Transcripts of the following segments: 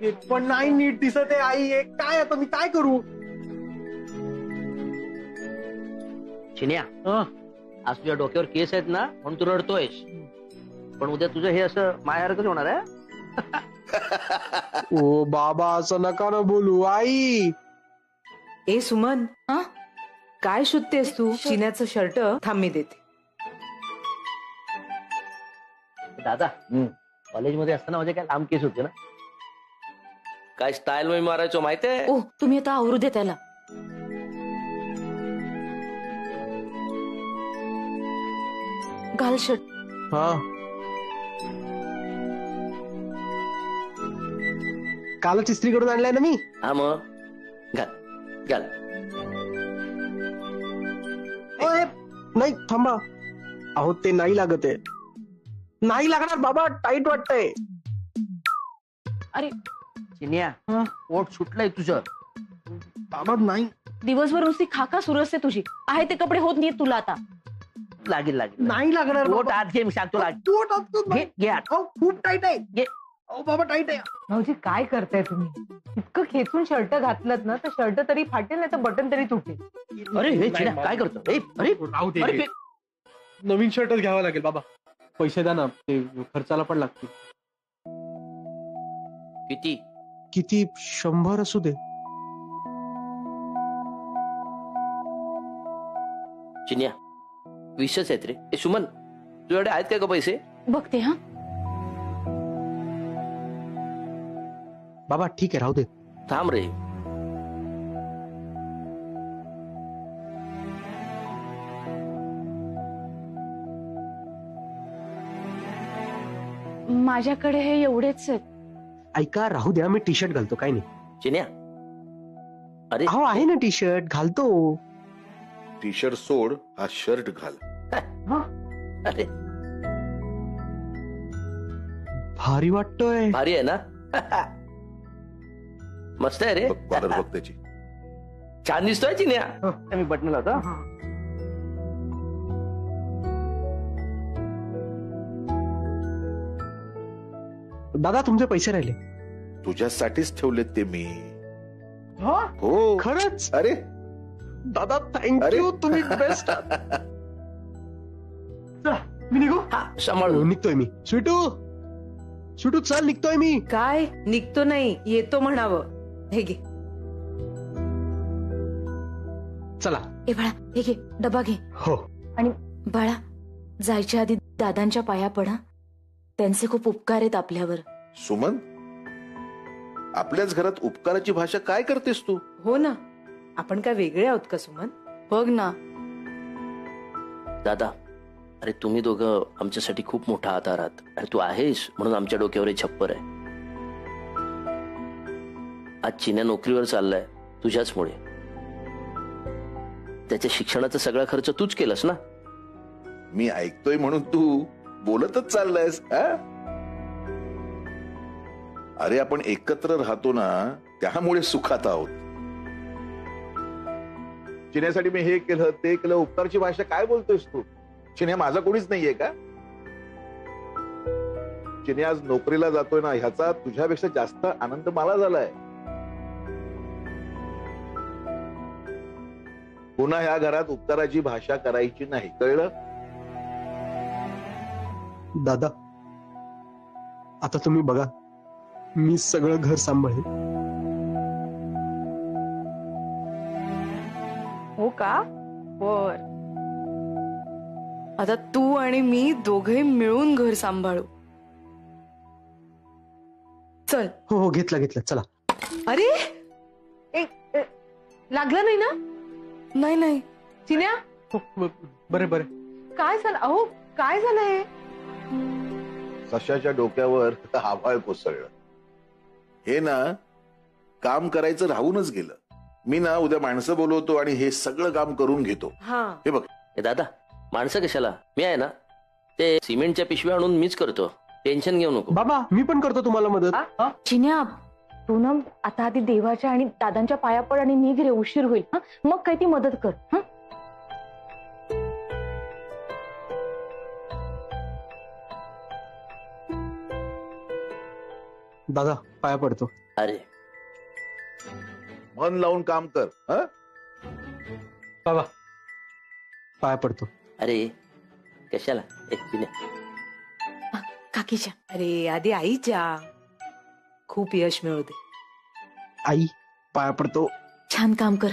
एक पण नाही नीट दिसत आहे आई. एक काय आता मी काय करू? चिन्या, आज तुझ्या डोक्यावर केस आहेत ना म्हणून तू रडतोयस, पण उद्या तुझं हे असं मायासारखंच होणार आहे. ओ बाबा असं नका ना बोलू आई. ए सुमन, काय शोधतेस तू? चिन्याचं शर्ट थांब मी देते. दादा, कॉलेजमध्ये असताना माझे काय लांब केस होते ना, काय स्टाईल मी मारायचो माहितीये. ओ तुम्ही आता आवरू दे त्याला. घाल शर्ट. हा कालच इस्त्री करून आणलाय ना मी. हा मग घाल घाल. ओए, नाही थांबा. अहो ते नाही लागत आहे. नाही लागणार बाबा, टाईट वाटतंय. अरे चिन्या, पोट सुटलंय तुझं. बाबा नाही दिवसभर नुसती खाका सुरू असते तुझी. आहे ते कपडे होत नाहीत तुला आता. लागेल लागेल. नाही लागणार पोट बाबा. आत घे, मी सांगतो लाग. पोट आत घे घे आत. अहो, खूप टाईट आहे. घे. अहो बाबा टाईट आहे. भाऊजी काय करताय तुम्ही? इतकं खेचून शर्ट घातलं ना तर शर्ट तरी फाटेल नाही तर बटन तरी तुटेल. अरे हे चिन्या काय करतो? अरे राहू दे. अरे, नवीन शर्टच घ्यावा लागेल बाबा. पैसे द्या ना, ते खर्चाला पण लागतील. किती? किती? 100 असू दे. चिन्या 20च आहेत रे. ए सुमन, तुझ्याकडे आहेत का पैसे? बघते हा. बाबा ठीक आहे, राहू दे. थांब रे. माझ्याकडे हे एवढेच आहेत. ऐका, राहू द्या, मी टी शर्ट घालतो. काय नाही. चिन्या, अरे अहो आहे ना टी शर्ट, घालतो. टी शर्ट सोड, हा शर्ट घाल. अरे भारी वाटतोय. भारी आहे ना. मस्त आहे रे. बघ, कॉलर बघ त्याची. छान दिसतोय चिन्या. मी बटन लावतो. दादा तुमचे पैसे राहिले. तुझ्यासाठीच ठेवलेत ते मी. हा? हो खरंच? अरे दादा अरे. थँक्यू, तुम्ही बेस्ट. मी निघू. हा सांभाळू. निघतोय मी. स्वीटू, स्वीटू चल, निघतोय मी. काय निघतो नाही, येतो म्हणावं. हे घे. चला. ए बाळा हे घे, डबा घे. हो. आणि बाळा जायच्या आधी दादांच्या पाया पडा. त्यांचे खूप उपकार आहेत आपल्यावर. सुमन, आपल्याच घरात उपकाराची भाषा काय करतेस तू? हो ना, आपण काय वेगळे आहोत का सुमन? बघ ना. दादा, अरे तुम्ही दोघं आमच्यासाठी खूप मोठा आधार आहात. अरे तू आहेस म्हणून आमच्या डोक्यावर हे छप्पर आहे. आज चिन्या नोकरीवर चाललाय तुझ्याचमुळे. त्याच्या शिक्षणाचा सगळा खर्च तूच केलास ना. मी ऐकतोय म्हणून तू बोलतच चाललायस. अरे आपण एकत्र राहतो ना, त्यामुळे सुखात आहोत. चिन्यासाठी मी हे केलं ते केलं, उपकारची भाषा काय बोलतोयस तू? चिन्या माझा कोणीच नाहीये का? चिन्या आज नोकरीला जातोय ना, ह्याचा तुझ्यापेक्षा जास्त आनंद मला झालाय. पुन्हा ह्या घरात उपकाराची भाषा करायची नाही, कळलं? दादा आता तुम्ही बघा, मी सगळं घर सांभाळेन. हो का? बर. आता तू आणि मी दोघे मिळून घर सांभाळू. चल. हो हो, घेतलं घेतलं, चला. अरे लागलं नाही ना? नाही नाही. चिन्या बरे बरे. काय झालं? अहो काय झालं हे? सशाच्या डोक्यावर आभाळ कोसळलं. हे ना काम करायचं राहूनच गेलं. मी ना उद्या माणसं बोलवतो आणि हे सगळं काम करून घेतो. हा हे बघ, ए दादा, माणसं कशाला? मी आहे ना, ते सिमेंटच्या पिशव्या आणून मीच करतो. टेन्शन घेऊ नको. बाबा मी पण करतो तुम्हाला मदत. चिन्या तू ना आता आधी देवाच्या आणि दादांच्या पाया पड आणि निघ रे, उशीर होईल. हा मग काय ती मदत कर. हा दादा पाया पडतो. अरे मन लावून काम कर. हं? बाबा पाया पडतो. अरे कशाला एक चिन्या. काकीच्या. अरे आधी आईच्या. खूप यश मिळवते. आई पाया पडतो. छान काम कर.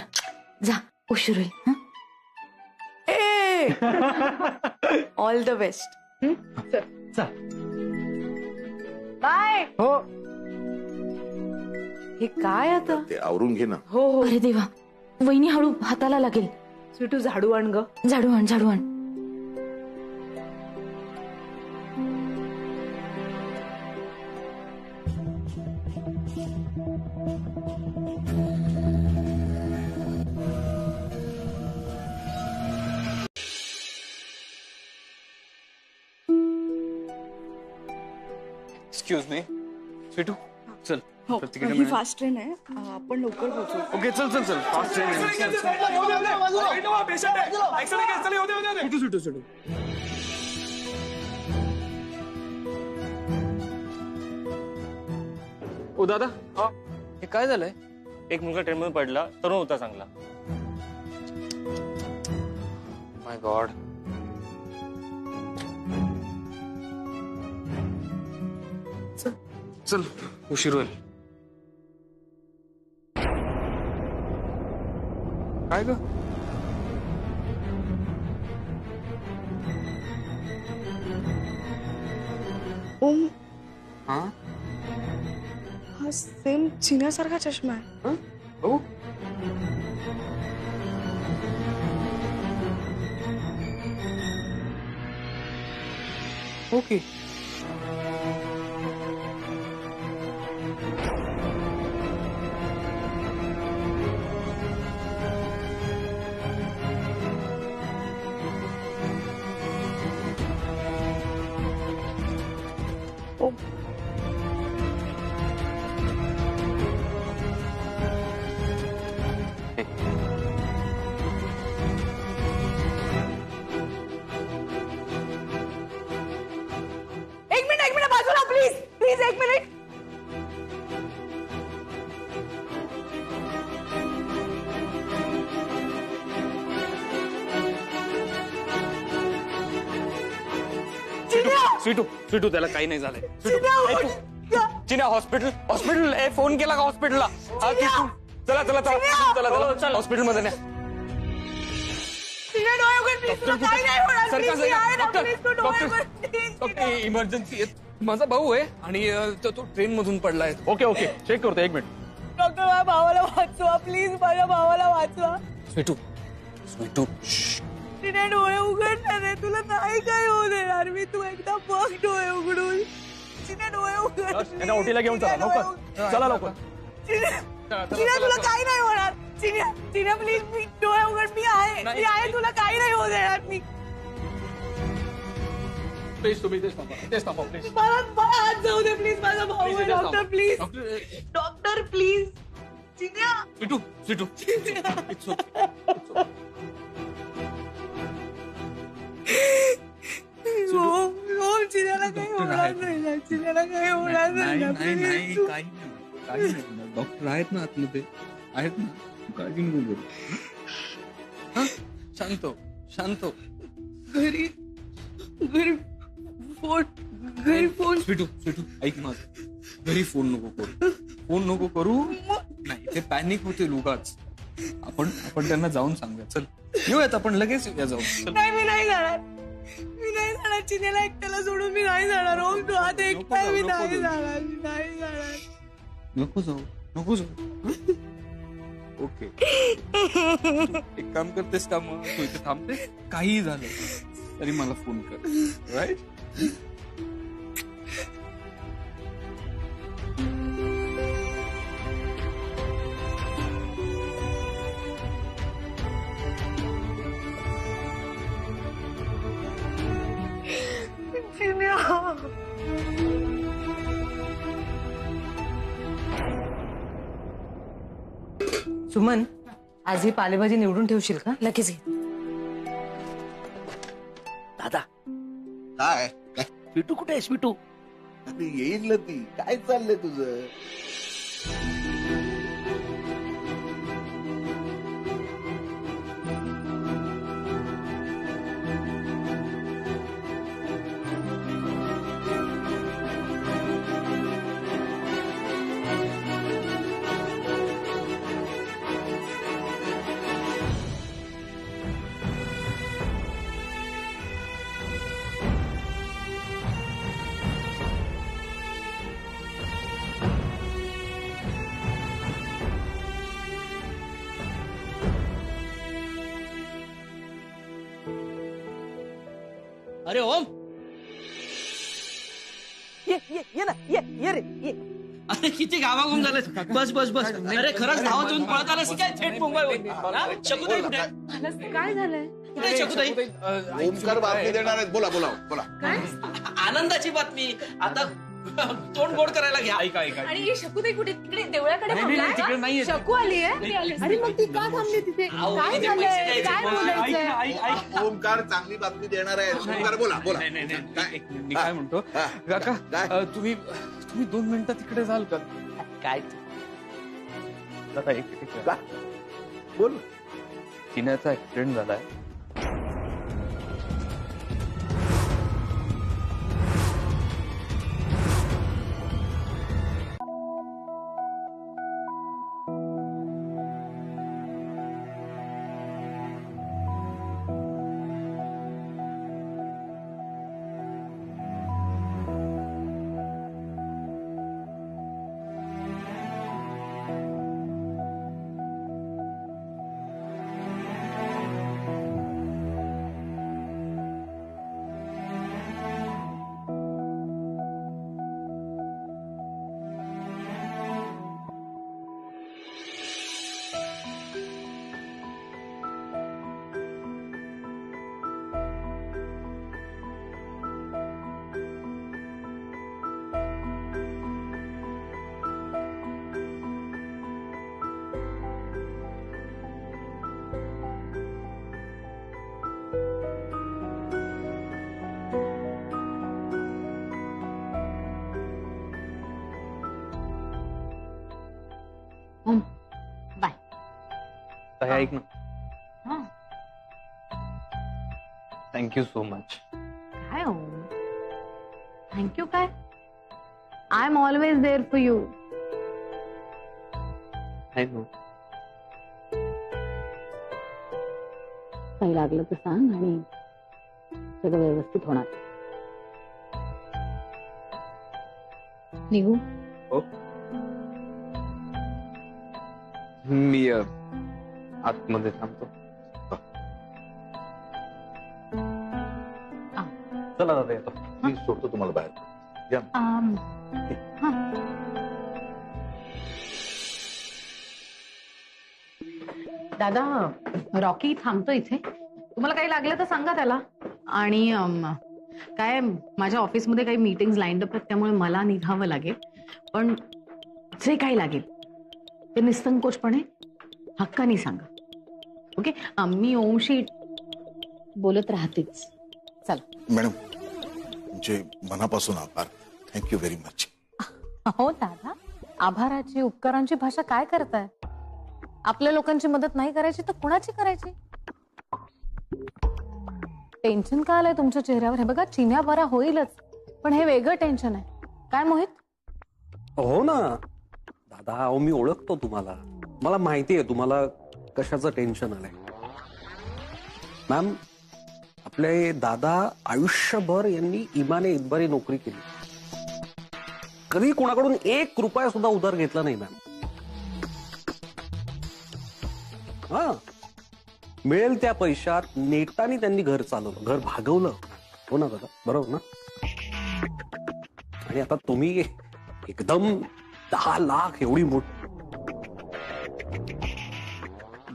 जा उशीर होईल. हं? All the best. बाय. हो हे काय आता? ते आवरून घे ना. हो हो. अरे देवा, वहिनी हळू, हाताला लागेल. स्वीटू झाडू आण ग. झाडू आण, झाडू आण. एक्सक्यूज मी स्वीटू चल हो प्रत्येकाने ही मिळून- फास्ट ट्रेन आहे आपण लवकर पोहोचू. ओके चल चल चल फास्ट ट्रेन आहे. चल, चल. सुटू सुटू सुटू. ओ दादा हे काय झालंय? एक मुलगा ट्रेनमधून पडला, तरुण होता चांगला. माय गॉड. चल उशीर होईल. काय ग? ओम, हा हा सेम चिन्यासारखा चष्मा आहे. बघू. ओके. ओम, एक मिनिट बाजूला प्लीज प्लीज एक मिनिट. स्वीटू स्वीटू त्याला काही नाही झालंय. स्वीटू चिन्या हॉस्पिटल हॉस्पिटल फोन केला का हॉस्पिटलला? हा स्वीटू चला चला चला चला चला हॉस्पिटल मध्ये न्या. डॉक्टर इमर्जन्सी माझा भाऊ आहे आणि तो ट्रेन मधून पडलाय. ओके ओके चेक करतो एक मिनिट. डॉक्टर माझ्या भावाला वाचवा प्लीज. माझ्या भावाला वाचवा. स्वीटू स्वीटू तिने डोळे उघडणार आहे. तुला नाही काय होऊ देणार मी. तू एकदा बघ डोळे उघडून. तिने डोळे उघड. त्यांना ओटीला घेऊन चला लवकर. चला लवकर. चिन्या तुला काही नाही होणार. चिन्या प्लीज मी डोळे उघड. मी आहे तुला काही नाही होऊ देणार मी. प्लीज तुम्ही तेच थांबा प्लीज. मला हात जाऊ दे प्लीज. माझा भाऊ आहे. Doctor please. Doctor please. Chinya स्वीटू स्वीटू It's okay. चिन्याला काही होणार नाही. चिन्याला काही होणार नाही. काही नाही डॉक्टर आहेत ना आतमध्ये आहेत ना. काळजी नको करू. शांत शांत. घरी फोन स्वीटू स्वीटू ऐक माझं. घरी फोन नको करू. नाही ते पॅनिक होते उगाच. आपण त्यांना जाऊन सांगूया. चल येऊयात आपण लगेच येऊया जाऊन. चल. नाही मी नाही जाणार. चिन्याला एकट्याला सोडून मी नाही जाणार. हो तू आता एकटा. मी नाही जाणार. नको जाऊ ओके. एक काम करतेस का मग तू इथे थांबते. काही झालं तरी मला फोन कर. राईट. सुमन आज ही पालेभाजी निवडून ठेवशील का? लगेच घे. दादा काय स्वीटू कुठे आहे? स्वीटू अरे येईल ना ती. काय चाललंय तुझं? अरे ओम, ये ना ये रे ये. अरे किती गावागुम झालं. बस बस बस. अरे खरंच धावत येऊन पळत आलास की काय थेट मुंबईवर? शकुताई कुठे आहे? काय झालंय? कुठे आहे शकुताई? ओमकार बातमी देणार आहेत. बोला बोला बोला. आनंदाची बातमी. आता तोंड गोड करायला घ्या. ऐका ऐका आणि शकूताई कुठे? तिकडे देवळाकडे नाही, नाही, थांबलाय? तिकडे नाहीये. शकू आली आहे? अरे मग ती का थांबली तिथे? अहो, काय तिथे पैसे झालंय? द्यायचे. काय ऐक बोलायचंय? ना, ऐक. ओमकार चांगली बातमी देणार आहे. ओमकार बोला बोला. नाही, नाही, नाही. काय? मी काय म्हणतो हा. काका काय? तुम्ही 2 मिनिटं तिकडे जाल का? काय दादा एक काय? बोल. चिन्याचा ऍक्सिडेंट झालाय. बाय. काय ऐक ना, हा. Thank you so much. काय हो, थँक्यू काय? I am always there for you. I know. काही लागलं तर सांग आणि सगळं व्यवस्थित होणार. निघू? हो, मी आतमध्ये थांबतो. चला दादा येतो. मी सोडतो तुम्हाला बाहेर. या. दादा, रॉकी थांबतो इथे. तुम्हाला काही लागलं तर सांगा त्याला. आणि काय माझ्या ऑफिसमध्ये काही मीटिंग्स लाईन अप आहेत, त्यामुळे मला निघावं लागेल. पण जे काही लागेल ते निसंकोचपणे हक्काने सांगा. ओके? मी ओमशी बोलत राहतेच. चला. मॅडम तुमचे मनापासून आभार. Thank you very much. हो दादा, आभाराची उपकारांची भाषा काय करताय? आपल्या लोकांची मदत नाही करायची तर कुणाची करायची? टेन्शन का आलंय तुमच्या चेहऱ्यावर? हे बघा, चिन्या बरा होईलच, पण हे वेगळं टेन्शन आहे. काय मोहित? हो ना दादा, अहो मी ओळखतो तुम्हाला. मला माहिती आहे तुम्हाला कशाचं टेन्शन आलंय. मॅम, आपले दादा आयुष्यभर यांनी इमाने इतबारी नोकरी केली. कधी कोणाकडून 1 रुपया सुद्धा उधार घेतला नाही मॅम. हा, मिळेल त्या पैशात नेटाने त्यांनी घर चालवलं, घर भागवलं. हो ना दादा, बरोबर ना? आणि आता तुम्ही एकदम 10 लाख एवढी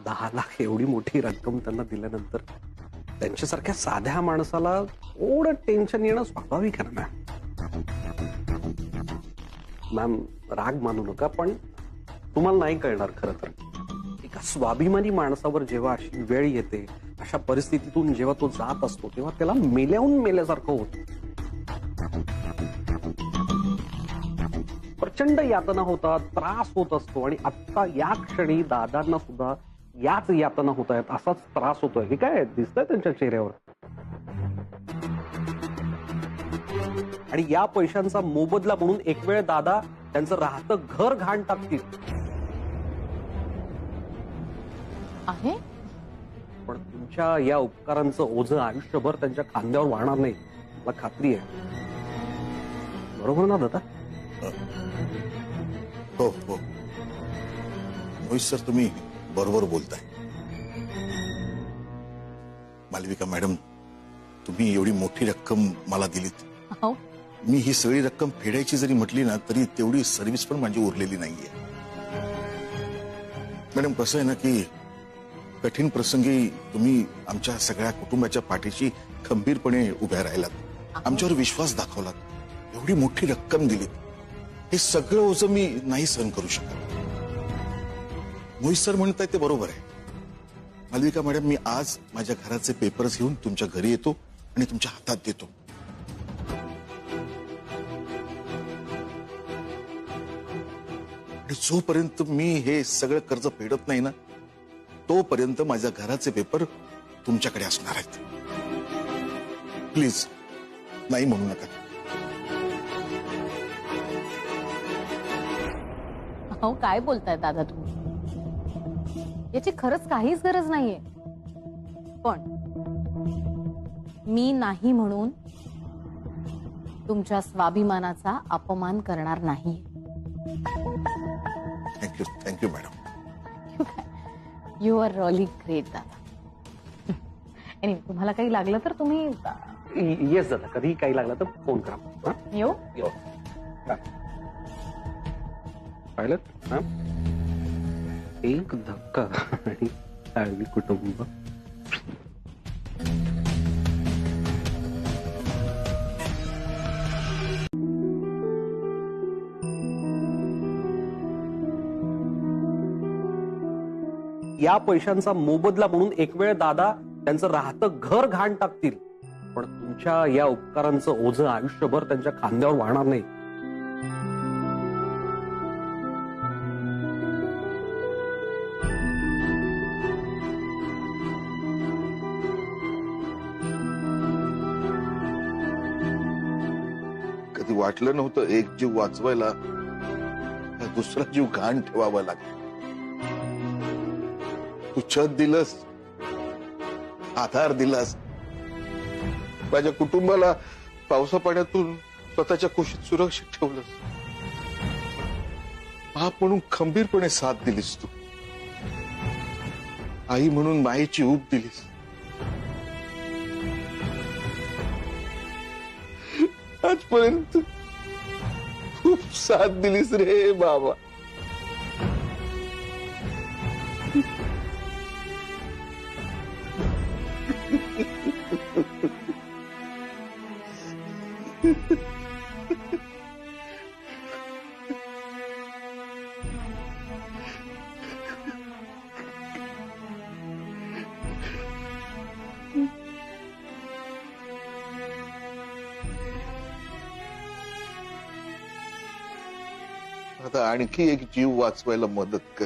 10 लाख एवढी मोठी रक्कम त्यांना दिल्यानंतर त्यांच्यासारख्या साध्या माणसाला थोडं टेन्शन येणं स्वाभाविक आहे ना मॅम. राग मानू नका, पण तुम्हाला नाही कळणार. खरं तर एका स्वाभिमानी माणसावर जेव्हा अशी वेळ येते, अशा परिस्थितीतून जेव्हा तो जात असतो, तेव्हा त्याला मेल्याहून मेल्यासारखं होतं. प्रचंड यातना होतात, त्रास होत असतो. आणि आता या क्षणी दादांना सुद्धा याच यातना होत आहेत, असाच त्रास होतोय. हे काय दिसतंय त्यांच्या चेहऱ्यावर. आणि या पैशांचा मोबदला म्हणून एक वेळ दादा त्यांचं राहतं घर घाण टाकतील. आहे, पण तुमच्या या उपकारांचं ओझं आयुष्यभर त्यांच्या खांद्यावर वाहणार नाही, मला खात्री आहे. बरोबर ना दादा? हो हो मोहित सर, तुम्ही बरोबर बोलताय. मालविका मॅडम, तुम्ही एवढी मोठी रक्कम मला दिलीत. हो मी ही सगळी रक्कम फेडायची जरी म्हटली ना तरी तेवढी सर्व्हिस पण माझी उरलेली नाहीये. मॅडम कसं आहे ना की कठीण प्रसंगी तुम्ही आमच्या सगळ्या कुटुंबाच्या पाठीशी खंबीरपणे उभ्या राहिलात, आमच्यावर विश्वास दाखवलात, एवढी मोठी रक्कम दिलीत. हे सगळं ओझं मी नाही सहन करू शकत. मोहित सर म्हणताय ते बरोबर आहे. मालविका मॅडम, मी आज माझ्या घराचे पेपर्स घेऊन तुमच्या घरी येतो आणि तुमच्या हातात देतो. आणि जोपर्यंत मी हे सगळं कर्ज फेडत नाही ना तोपर्यंत माझ्या घराचे पेपर तुमच्याकडे असणार आहेत. प्लीज नाही म्हणू नका. हो काय बोलताय दादा तुम्ही? याची खरंच काहीच गरज नाहीये. पण मी नाही म्हणून तुमच्या स्वाभिमानाचा अपमान करणार नाही. Thank you madam. You are really great दादा. एनिवे तुम्हाला काही लागलं तर तुम्ही येस दादा, कधी काही लागलं तर फोन करा. हा? येऊ. पाहिलं हा? एक धक्का आणि साळवी कुटुंब. या पैशांचा मोबदला म्हणून एक वेळ दादा त्यांचं राहतं घर घाण टाकतील, पण तुमच्या या उपकारांचं ओझं आयुष्यभर त्यांच्या खांद्यावर वाहणार नाही. कधी वाटलं नव्हतं एक जीव वाचवायला दुसरा जीव घाण ठेवावा लागेल. तू छत दिलंस, आधार दिलास, माझ्या कुटुंबाला पावसा पाण्यातून स्वतःच्या कुशीत सुरक्षित ठेवलंस. बाप म्हणून खंबीरपणे साथ दिलीस तू. आई म्हणून मायेची ऊब दिलीस. आजपर्यंत खूप साथ दिलीस रे बाबा. आता आणखी एक जीव वाचवायला मदत कर.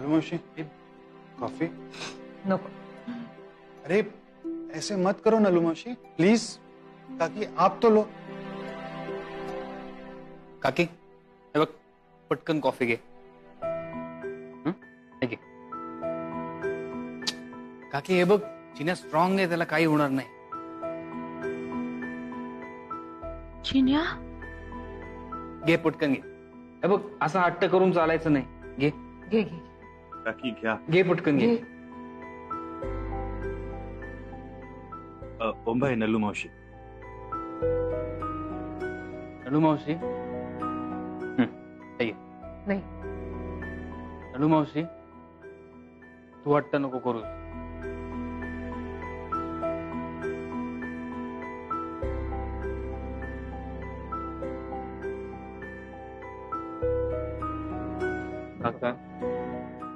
मावशी कॉफी नको. अरे ऐसे मत करो नलू मौसी प्लीज, ताकि आप तो लो. काकी हे बघ, पटकन कॉफी घे. हे घे. काकी हे बघ, चिन्या स्ट्रॉंग आहे, त्याला काही होणार नाही. चिन्या घे पटकन घे. हे बघ, असं हट्ट करून चालायचं नाही. घे घे घे. काकी घ्या. घे पटकन घे. ओंबाई नलू मावशी. नलू मावशी हे घे. नाही. नलू मावशी तू हट्ट नको करू. काका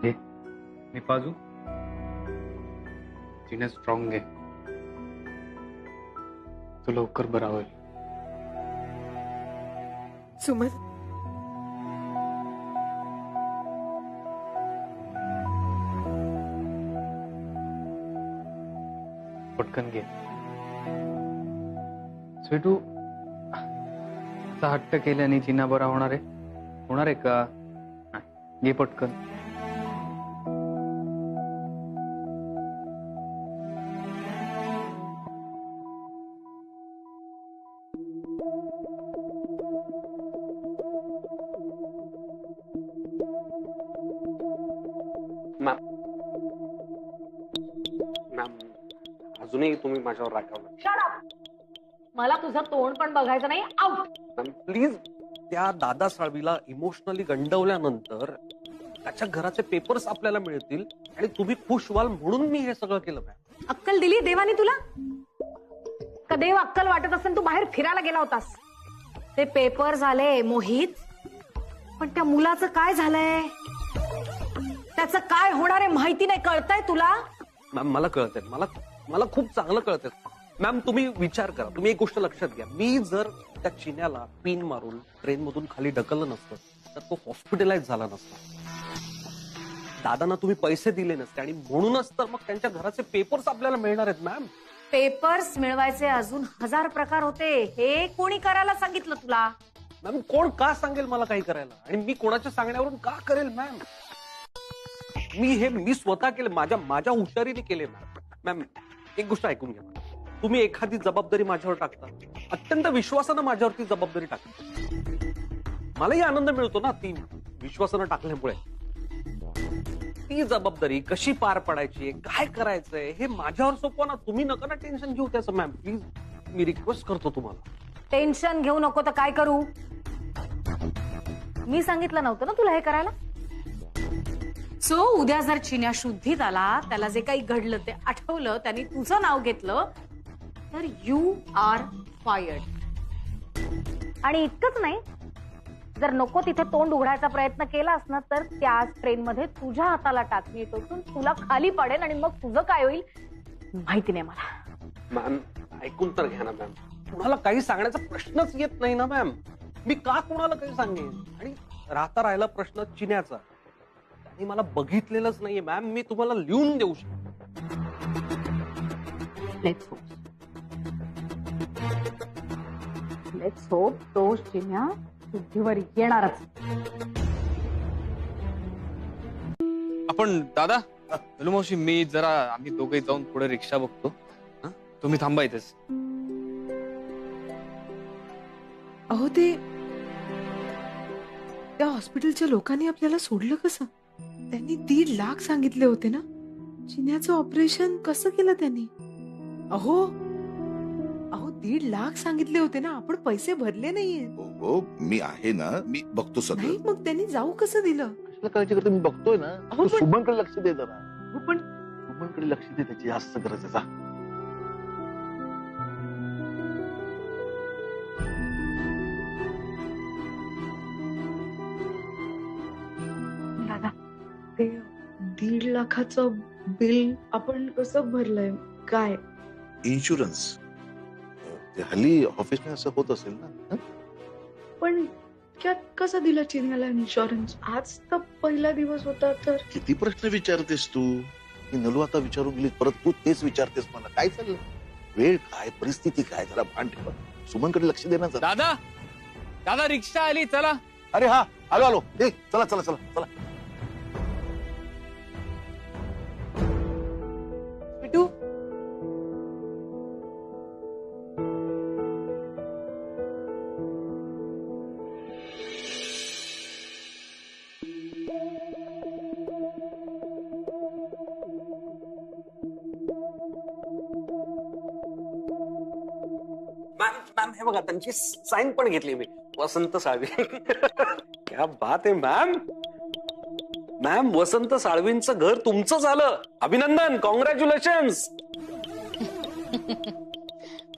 घे, मी पाजू. तिने स्ट्रॉंग आहे, तो लवकर बरा होईल. सुमन पटकन घे. स्वीटू असा हट्ट केल्याने चिना बरा होणार आहे का? नाही, घे पटकन. मॅम, अजूनही तुम्ही माझ्यावर रागावला. Shut up! मला तुझं तोंड पण बघायचं नाही. आउट. मॅम प्लीज, त्या दादा साळवीला इमोशनली गंडवल्यानंतर त्याच्या घराचे पेपर्स आपल्याला मिळतील आणि तुम्ही खुश व्हाल म्हणून मी हे सगळं केलं. मॅम, अक्कल दिली देवानी तुला? का देव अक्कल वाटत असेल तू बाहेर फिरायला गेला होतास? ते पेपर झाले मोहित, पण त्या मुलाचं काय झालंय, त्याचं काय होणार आहे माहिती नाही. कळतंय तुला? मॅम मला कळतंय, मला खूप चांगलं कळतंय. मॅम तुम्ही विचार करा, तुम्ही एक गोष्ट लक्षात घ्या. मी जर त्या चिन्याला पिन मारून ट्रेन मधून खाली ढकललं नसतं तर तो हॉस्पिटलाइज झाला नसता. दादांना तुम्ही पैसे दिले नसते आणि म्हणूनच तर मग त्यांच्या घराचे पेपर्स आपल्याला मिळणार आहेत. मॅम, पेपर्स मिळवायचे अजून 1000 प्रकार होते. हे कोणी करायला सांगितलं तुला? मॅम कोण का सांगेल मला काही करायला, आणि मी कोणाच्या सांगण्यावरून का करेल? मॅम मी स्वतः केले, माझ्या हुशारीने केले. मॅम एक गोष्ट ऐकून घ्या. तुम्ही एखादी जबाबदारी माझ्यावर टाकता, अत्यंत विश्वासानं माझ्यावरती जबाबदारी टाकता, मलाही आनंद मिळतो ना ती विश्वासानं टाकल्यामुळे. ती जबाबदारी कशी पार पडायची, काय करायचंय हे माझ्यावर सोपवा ना. तुम्ही नका ना टेन्शन घेऊ त्याचं. मॅम प्लीज, मी रिक्वेस्ट करतो तुम्हाला. टेन्शन घेऊ नको तर काय करू? मी सांगितलं नव्हतं ना तुला हे करायला? सो उद्या जर चिन्या शुद्धीत आला, त्याला जे काही घडलं ते आठवलं, त्यांनी तुझं नाव घेतलं, तर यू आर फायर्ड. आणि इतकंच नाही, जर नको तिथे तोंड उघडायचा प्रयत्न केलास ना तर त्याच ट्रेन मध्ये तुझ्या हाताला टाचणी टोचून तुला खाली पडेल आणि मग तुझं काय होईल माहिती नाही मला. मॅम ऐकून तर घ्या ना. मॅम कुणाला काही सांगण्याचा प्रश्नच येत नाही ना. मॅम मी का कुणाला काही सांगेन? आणि राहिला प्रश्न चिन्याचा, त्यांनी मला बघितलेलंच नाहीये. मॅम मी तुम्हाला लिहून देऊ शकतो. लेट्स होप तो चिन्या शुद्धीवर येणारच. आपण दादा, नलू मावशी, मी जरा आम्ही दोघे जाऊन पुढे रिक्षा बघतो. तुम्ही थांबा इथेच. अहो त्या हॉस्पिटलच्या लोकांनी आपल्याला सोडलं कसं? त्यांनी 1.5 लाख सांगितले होते ना. चिन्याचं ऑपरेशन कसं केलं त्यांनी? अहो 1.5 लाख सांगितले होते ना, आपण पैसे भरले नाहीये. हो मी आहे ना, मी बघतो सगळं. नाही मग त्यांनी जाऊ कसं दिलं? कशाला काळजी करतो, मी बघतोय ना. अहो, पण- शुभमकडे लक्ष दे जरा. पण शुभमकडे लक्ष दे, त्याची जास्त गरज आहे. जा. दादा, ते 1.5 लाखाचं बिल आपण कसं भरलंय? काय इन्शुरन्स ते हल्ली ऑफिसने असं होत असेल ना. हं? पण त्यात कसं दिलं चिन्याला इन्शुरन्स? आज तर पहिला दिवस होता. तर किती प्रश्न विचारतेस तू? मी नलू आता विचारून गेली, परत तू तेच विचारतेस मला. काय चाललं? वेळ काय, परिस्थिती काय, जरा भान ठेवा. सुमनकडे लक्ष देणार जरा. दादा, दादा रिक्षा आली, चला. अरे हा, आलो दे. चला चला चला चला. पिटू, मॅम हे बघा, त्यांची साईन पण घेतली मी. वसंत साळवी. क्या बात आहे मॅम. मॅम वसंत साळवींचं घर तुमचं झालं. अभिनंदन, कॉंग्रॅच्युलेशन्स.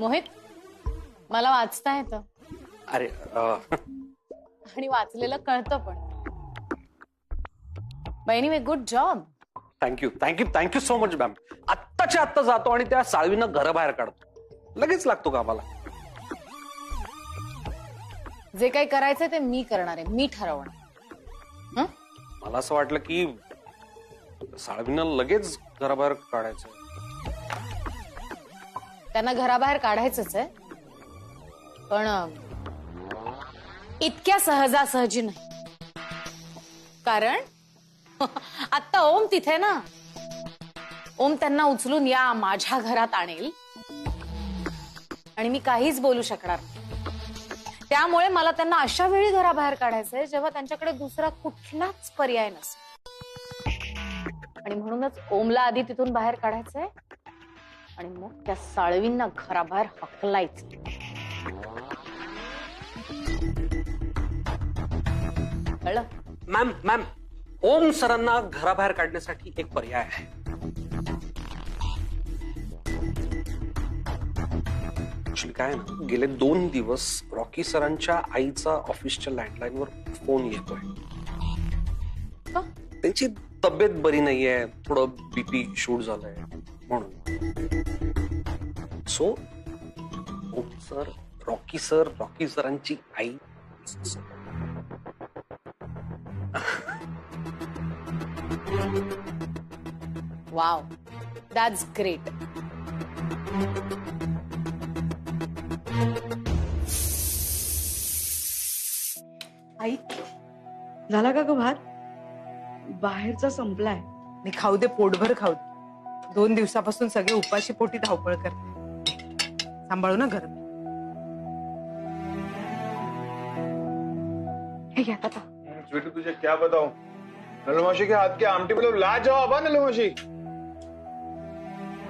मोहित, मला वाचता येतं अरे आणि वाचलेलं कळतं पण. Anyway, good job. Thank you so much ma'am. आत्ताच्या आत्ता जातो आणि त्या साळवींना घराबाहेर काढतो. लगेच लागतो कामाला. जे काही करायचंय ते मी करणार आहे, मी ठरवणार. मला असं वाटलं की साळवींना लगेच घराबाहेर काढायचं. त्यांना घराबाहेर काढायचंच आहे, पण इतक्या सहजासहजी नाही. कारण आता ओम तिथे ना. ओम त्यांना उचलून या माझ्या घरात आणेल आणि मी काहीच बोलू शकणार नाही. त्यामुळे मला त्यांना अशा वेळी घराबाहेर काढायचंय जेव्हा त्यांच्याकडे दुसरा कुठलाच पर्याय नसेल. आणि म्हणूनच ओमला आधी तिथून बाहेर काढायचंय आणि मग त्या साळवींना घराबाहेर हकलायचं. कळलं? मॅम ओम सरांना घराबाहेर काढण्यासाठी एक पर्याय आहे. ऍक्च्युली काय ना, गेले 2 दिवस रॉकी सरांच्या आईचा ऑफिसच्या लँडलाईनवर फोन येतोय. का? त्यांची तब्येत बरी नाहीये, थोडं बीपी शूट झालंय म्हणून. सो ओम सर, रॉकी सरांची आई. Wow, that's great. आई झाला का ग भात? बाहेरचा संपलाय. मी खाऊ दे, पोटभर खाऊ दे. 2 दिवसापासून सगळे उपाशी पोटी धावपळ करते. सांभाळू ना घर. हे घ्या आता. स्वीटी तुझे क्या बताऊं, नलमाशी के हाथ की आमटी मतलब लाजवाब है नलमाशी.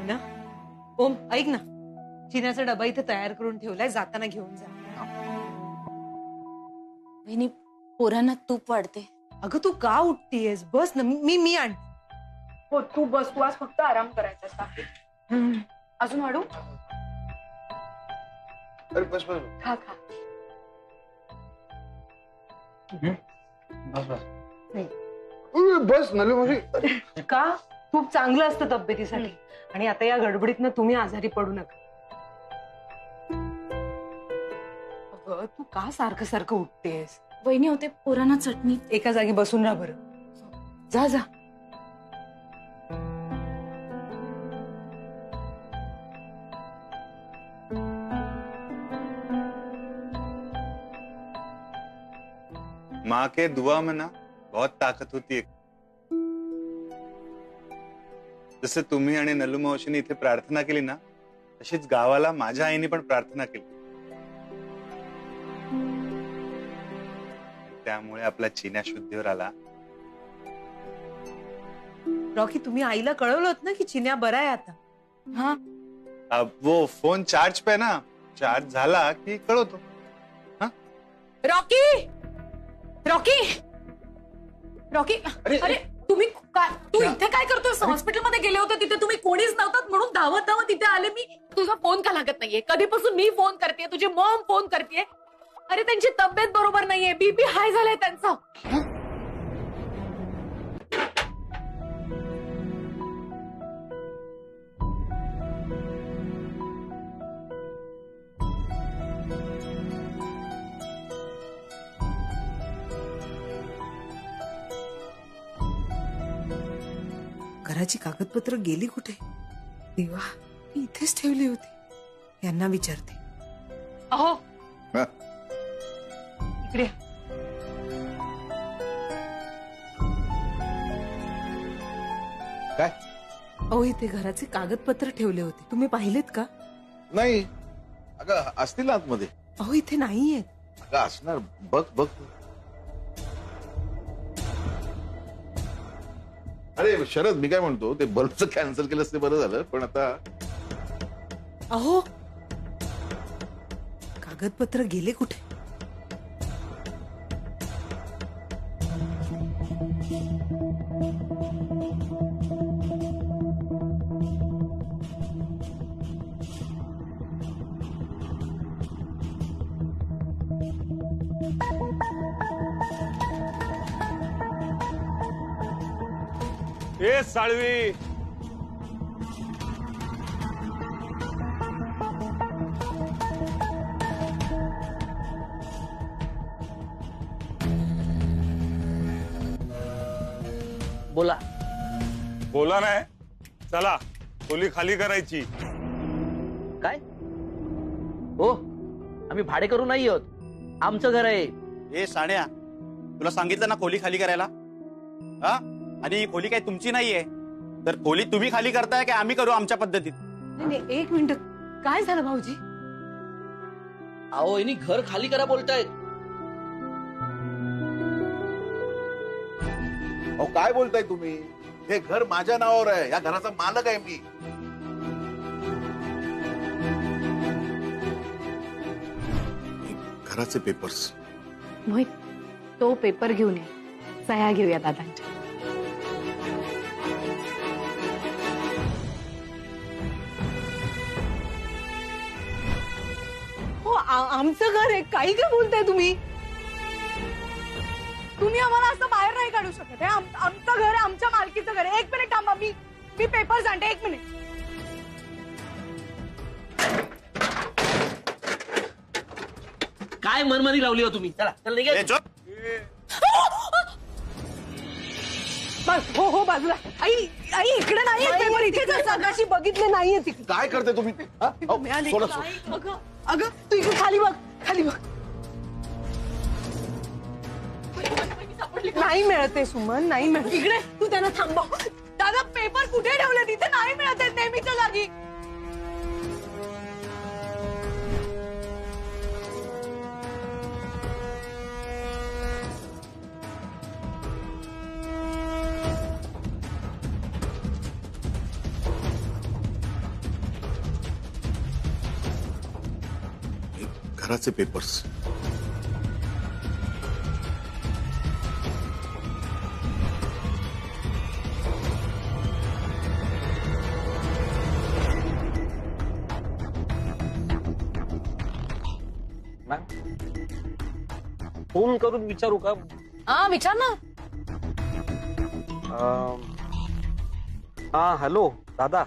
ना ओम, ऐक ना, चिन्याचा डबा इथे तयार करून ठेवलाय, जाताना घेऊन जा. वहिनी, पोरांना तूप वाढते. अगं तू का उठतीयस? बस ना, मी आण. हो तू बस, तू आज फक्त आराम करायचा. अजून वाढू? अरे बस बस खा खा. बस बस बस नलमाशी. का? खूप चांगलं असतं तब्येतीसाठी. आणि आता या गडबडीतनं तुम्ही आजारी पडू नका. अगं तू का सारखं सारखं उठतेस? वहिनी होते, पोरांना चटणी. एका जागी बसून राहा बरं. जा जा. माँ के दुआ में ना बहुत ताकत होती है. जसं तुम्ही आणि नलू मावशीने इथे प्रार्थना केली ना, तशीच गावाला माझ्या आईने पण प्रार्थना केली. त्यामुळे आपला चिन्या शुद्धीवर आला. रॉकी, तुम्ही आईला कळवलंत ना की चिन्या बरा आहे आता? हा, अब वो फोन चार्ज पे ना, चार्ज झाला की कळवतो. रॉकी रॉकी रॉकी, अरे तुम्ही तू इथे काय करतोय? हॉस्पिटलमध्ये गेले होते, तिथे तुम्ही कोणीच नव्हतात म्हणून धावत धावत इथे आले मी. तुझा फोन का लागत नाहीये? कधीपासून मी फोन करतेय, तुझी मॉम फोन करतेय. अरे त्यांची तब्येत बरोबर नाहीये, बीपी हाय झालाय त्यांचा. घराची कागदपत्र गेली कुठे? देवा, मी इथेच ठेवली होती. यांना विचारते. अहो इकडे. काय? अहो इथे घराचे कागदपत्र ठेवले होते, तुम्ही पाहिलेत का? नाही अगं, असतील आतमध्ये. अहो इथे नाहीये. अगं असणार, बघ बघ. अरे शरद, मी काय म्हणतो, ते बल्बचं कॅन्सल केलंस ते बरं झालं, पण आता अहो कागदपत्र गेले कुठे? ए साळवी, बोला. बोला नाही. चला खोली खाली करायची. काय? हो, आम्ही भाडे करू नाही आहोत. आमचं घर आहे. ए साण्या, तुला सांगितलं ना खोली खाली करायला, हा? आणि ही खोली काही तुमची नाहीये, तर खोली तुम्ही खाली करताय की आम्ही करू आमच्या पद्धतीत? नाही, एक मिनिट, काय झालं भाऊजी? अहो यांनी घर खाली करा बोलतायत. अहो काय बोलताय तुम्ही? हे घर माझ्या नावावर आहे, या घराचा मालक आहे मी. घराचे पेपर्स. मोहित, तो पेपर घेऊन ये, सह्या घेऊया दादांच्या. हो, आमचं घर आहे, काही काय बोलताय तुम्ही? तुम्ही आम्हाला असं बाहेर नाही काढू शकत. आमचं घर आहे, आमच्या मालकीचं घर आहे. एक मिनिट थांबा, मी पेपर्स आणते. एक मिनिट. काय मनमानी लावली हो तुम्ही? चला चला निघा. ए, चुप. बस, हो बाजूला. आई इकडे नाहीये पेपर, इथेच सगळ्याशी बघितले नाहीये तिकडे. काय करते तुम्ही? हा? अहो, सोडा, सोडा. अगं तू इकडे खाली बघ, खाली बघ. नाही मिळते सुमन, नाही मिळत. इकडे तू त्यांना थांबव. दादा पेपर कुठे ठेवले? तिथे नाही मिळत आहेत नेहमीच्या जागी. घराचे पेपर्स. फोन करून विचारू का? हा विचार ना. हा हॅलो दादा,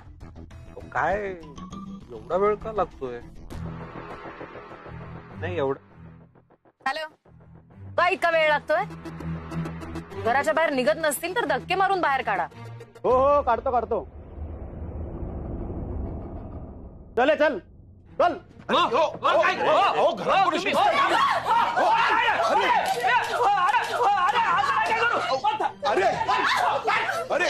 काय एवढा वेळ का लागतोय? नाही एवढं. हॅलो, का इतका वेळ लागतोय? घराच्या बाहेर निघत नसतील तर धक्के मारून बाहेर काढा. हो काढतो. चल चल. अरे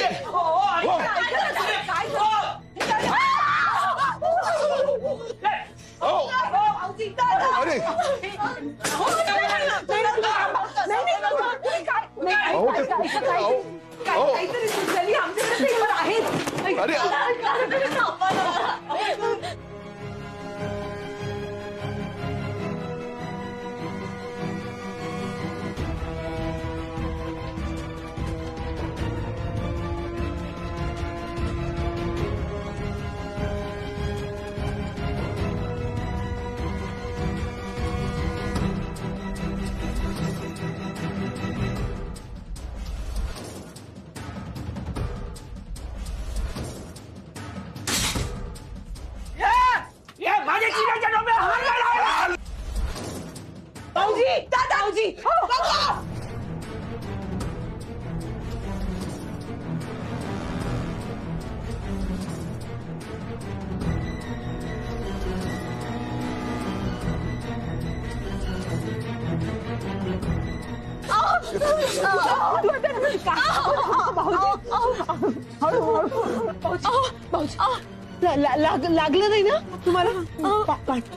लागलं नाही ना तुम्हाला?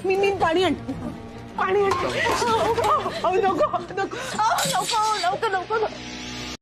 मी पाणी आणते. नको.